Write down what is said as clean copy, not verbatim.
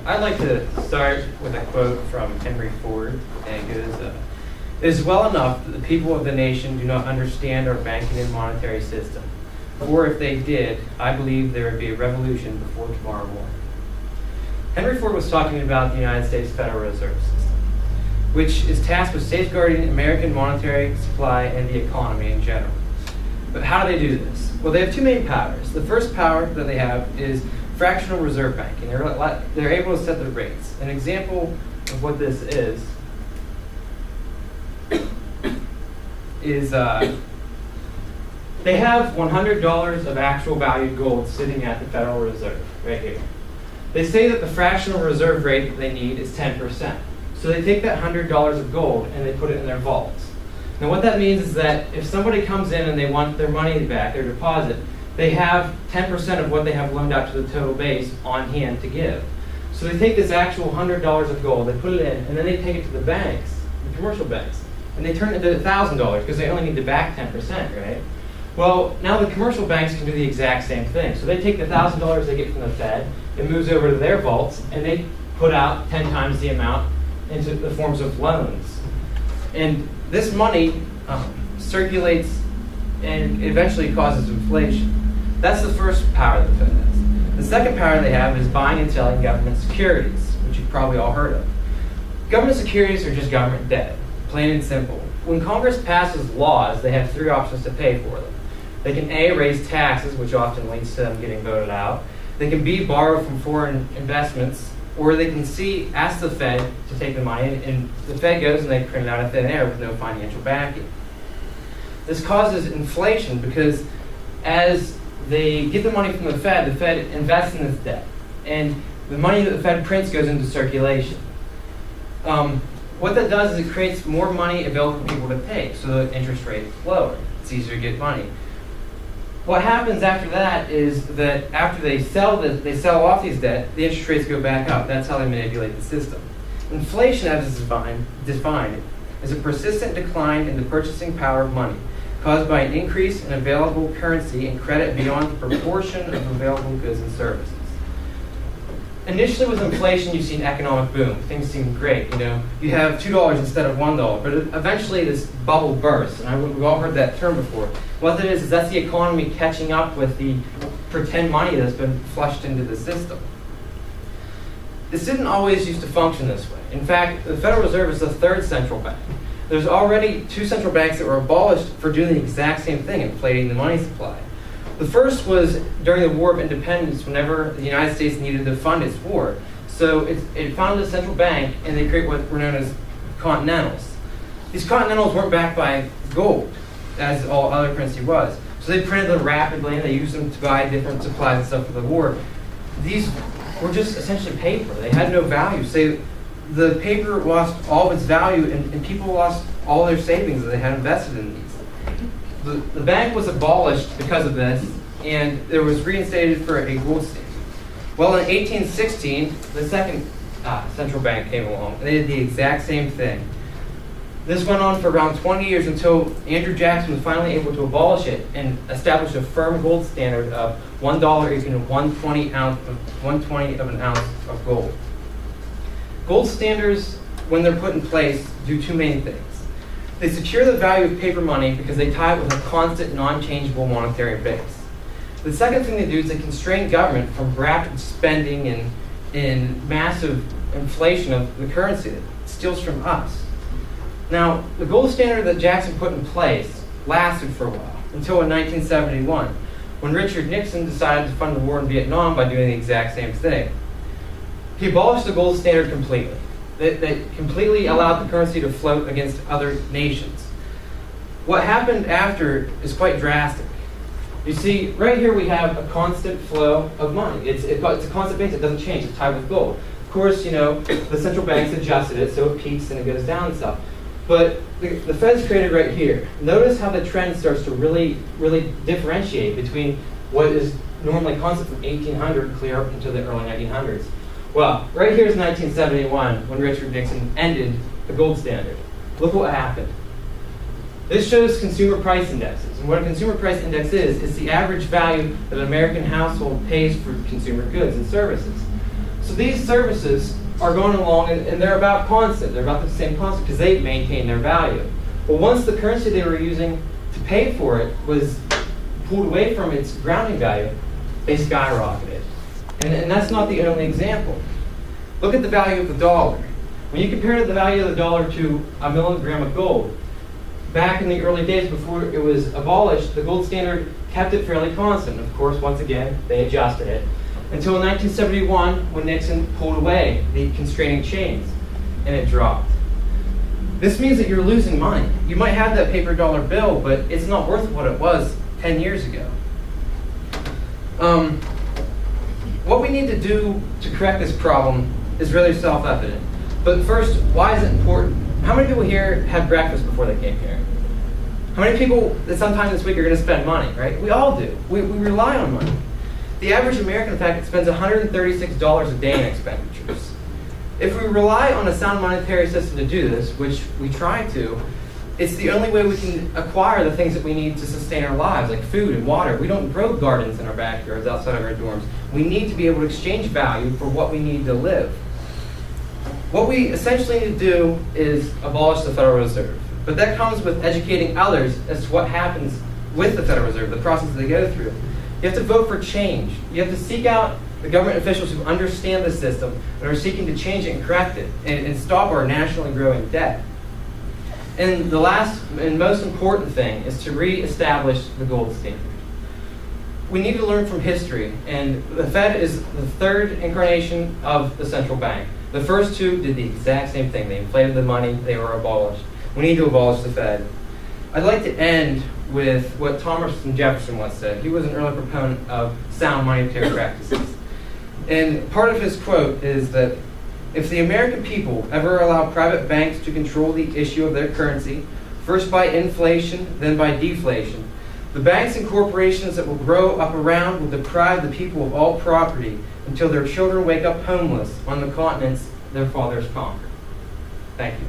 I'd like to start with a quote from Henry Ford, and it goes, "It is well enough that the people of the nation do not understand our banking and monetary system, for if they did, I believe there would be a revolution before tomorrow morning." Henry Ford was talking about the United States Federal Reserve System, which is tasked with safeguarding American monetary supply and the economy in general. But how do they do this? Well, they have two main powers. The first power that they have is fractional reserve banking. They're able to set the rates. An example of what this is they have $100 of actual valued gold sitting at the Federal Reserve right here. They say that the fractional reserve rate that they need is 10%. So they take that $100 of gold and they put it in their vaults. Now what that means is that if somebody comes in and they want their money back, their deposit, they have 10% of what they have loaned out to the total base on hand to give. So they take this actual $100 of gold, they put it in, and then they take it to the banks, the commercial banks, and they turn it into $1,000 because they only need to back 10%, right? Well, now the commercial banks can do the exact same thing. So they take the $1,000 they get from the Fed, it moves over to their vaults, and they put out 10 times the amount into the forms of loans. And this money circulates and eventually causes inflation. That's the first power that the Fed has. The second power they have is buying and selling government securities, which you've probably all heard of. Government securities are just government debt, plain and simple. When Congress passes laws, they have three options to pay for them. They can A, raise taxes, which often leads to them getting voted out. They can B, borrow from foreign investments, or they can C, ask the Fed to take the money, and the Fed goes and they print it out of thin air with no financial backing. This causes inflation because as they get the money from the Fed invests in this debt, and the money that the Fed prints goes into circulation. What that does is it creates more money available for people to pay, so the interest rate is lower. It's easier to get money. What happens after that is that after they sell off these debt, the interest rates go back up. That's how they manipulate the system. Inflation, as is defined, is a persistent decline in the purchasing power of money, caused by an increase in available currency and credit beyond the proportion of available goods and services. Initially with inflation, you see an economic boom. Things seem great, You have $2 instead of $1, but eventually this bubble bursts, and we've all heard that term before. What that is that's the economy catching up with the pretend money that's been flushed into the system. This didn't always used to function this way. In fact, the Federal Reserve is the third central bank. There's already two central banks that were abolished for doing the exact same thing, inflating the money supply. The first was during the War of Independence, whenever the United States needed to fund its war. So it founded a central bank, and they created what were known as continentals. These continentals weren't backed by gold, as all other currency was. So they printed them rapidly, and they used them to buy different supplies and stuff for the war. These were just essentially paper. They had no value. So the paper lost all of its value, and people lost all their savings that they had invested in these. The bank was abolished because of this, and it was reinstated for a gold standard. Well, in 1816, the second central bank came along, and they did the exact same thing. This went on for around 20 years until Andrew Jackson was finally able to abolish it and establish a firm gold standard of $1 equal to 1/20 of an ounce of gold. Gold standards, when they're put in place, do two main things. They secure the value of paper money because they tie it with a constant, non-changeable monetary base. The second thing they do is they constrain government from rapid spending and massive inflation of the currency that steals from us. Now, the gold standard that Jackson put in place lasted for a while, until in 1971, when Richard Nixon decided to fund the war in Vietnam by doing the exact same thing. He abolished the gold standard completely. That completely allowed the currency to float against other nations. What happened after is quite drastic. You see, right here we have a constant flow of money. It's a constant base, it doesn't change, it's tied with gold. Of course, the central banks adjusted it so it peaks and it goes down and stuff. But the Fed's created right here. Notice how the trend starts to really, really differentiate between what is normally constant from 1800 clear up into the early 1900s. Well, right here is 1971 when Richard Nixon ended the gold standard. Look what happened. This shows consumer price indexes. And what a consumer price index is the average value that an American household pays for consumer goods and services. So these services are going along, and they're about constant. They're about the same constant because they maintain their value. But once the currency they were using to pay for it was pulled away from its grounding value, they skyrocketed. And that's not the only example. Look at the value of the dollar. When you compare the value of the dollar to a milligram of gold, back in the early days before it was abolished, the gold standard kept it fairly constant. Of course, once again, they adjusted it. Until 1971, when Nixon pulled away the constraining chains, and it dropped. This means that you're losing money. You might have that paper dollar bill, but it's not worth what it was 10 years ago. What we need to do to correct this problem is really self-evident. But first, why is it important? How many people here had breakfast before they came here? How many people that sometime this week are going to spend money, right? We all do. We rely on money. The average American, in fact, spends $136 a day in expenditures. If we rely on a sound monetary system to do this, which we try to, it's the only way we can acquire the things that we need to sustain our lives, like food and water. We don't grow gardens in our backyards outside of our dorms. We need to be able to exchange value for what we need to live. What we essentially need to do is abolish the Federal Reserve. But that comes with educating others as to what happens with the Federal Reserve, the process they go through. You have to vote for change. You have to seek out the government officials who understand the system and are seeking to change it and correct it and stop our nationally growing debt. And the last and most important thing is to re-establish the gold standard. We need to learn from history, and the Fed is the third incarnation of the central bank. The first two did the exact same thing. They inflated the money, they were abolished. We need to abolish the Fed. I'd like to end with what Thomas Jefferson once said. He was an early proponent of sound monetary practices. And part of his quote is that if the American people ever allow private banks to control the issue of their currency, first by inflation, then by deflation, the banks and corporations that will grow up around will deprive the people of all property until their children wake up homeless on the continents their fathers conquered. Thank you.